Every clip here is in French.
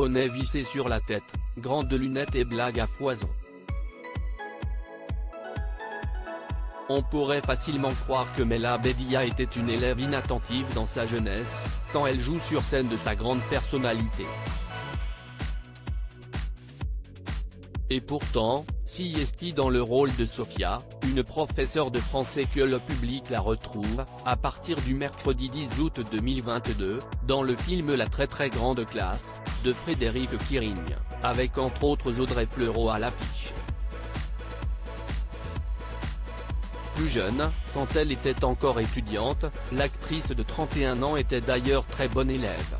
bonnet vissé sur la tête, grandes lunettes et blagues à foison. On pourrait facilement croire que Mela Bédia était une élève inattentive dans sa jeunesse, tant elle joue sur scène de sa grande personnalité. Et pourtant, si est dans le rôle de Sophia, une professeure de français que le public la retrouve, à partir du mercredi 10 août 2022, dans le film La très très grande classe, de Frédéric Kirigne, avec entre autres Audrey Fleurot à l'affiche. Plus jeune, quand elle était encore étudiante, l'actrice de 31 ans était d'ailleurs très bonne élève.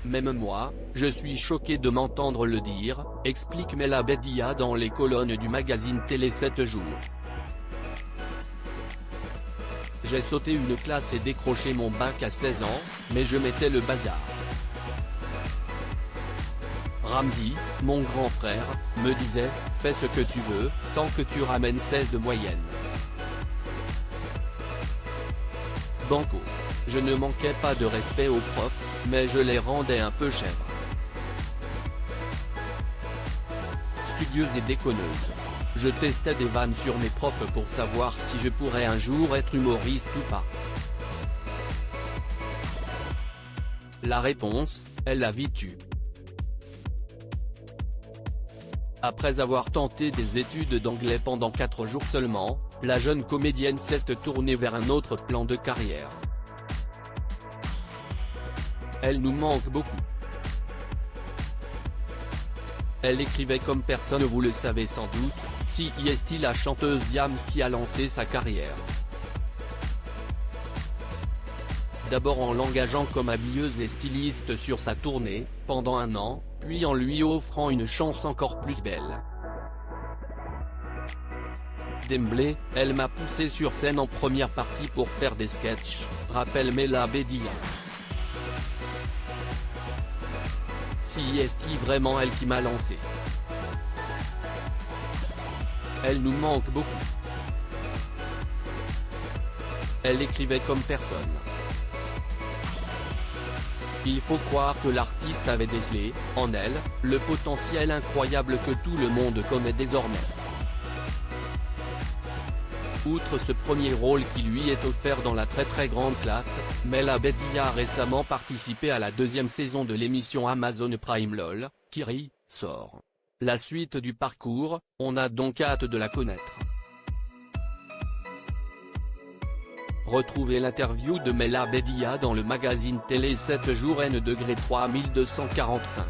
Même moi, je suis choqué de m'entendre le dire, explique Mela Bédia dans les colonnes du magazine Télé 7 jours. J'ai sauté une classe et décroché mon bac à 16 ans, mais je mettais le bazar. Ramzi, mon grand frère, me disait, fais ce que tu veux, tant que tu ramènes 16 de moyenne. Banco. Je ne manquais pas de respect aux profs, mais je les rendais un peu chèvres. Studieuse et déconneuse. Je testais des vannes sur mes profs pour savoir si je pourrais un jour être humoriste ou pas. La réponse, elle la vie tue. Après avoir tenté des études d'anglais pendant 4 jours seulement, la jeune comédienne s'est tournée vers un autre plan de carrière. Elle nous manque beaucoup. Elle écrivait comme personne, vous le savez sans doute, si est la chanteuse Diams qui a lancé sa carrière. D'abord en l'engageant comme habilleuse et styliste sur sa tournée, pendant 1 an, puis en lui offrant une chance encore plus belle. D'emblée, elle m'a poussé sur scène en première partie pour faire des sketchs, rappelle Mela Bédia. Si est vraiment elle qui m'a lancé. Elle nous manque beaucoup. Elle écrivait comme personne. Il faut croire que l'artiste avait décelé, en elle, le potentiel incroyable que tout le monde connaît désormais. Outre ce premier rôle qui lui est offert dans La très très grande classe, Mela Bédia a récemment participé à la 2e saison de l'émission Amazon Prime LOL, qui sort. La suite du parcours, on a donc hâte de la connaître. Retrouvez l'interview de Mela Bédia dans le magazine Télé 7 jours N-3245.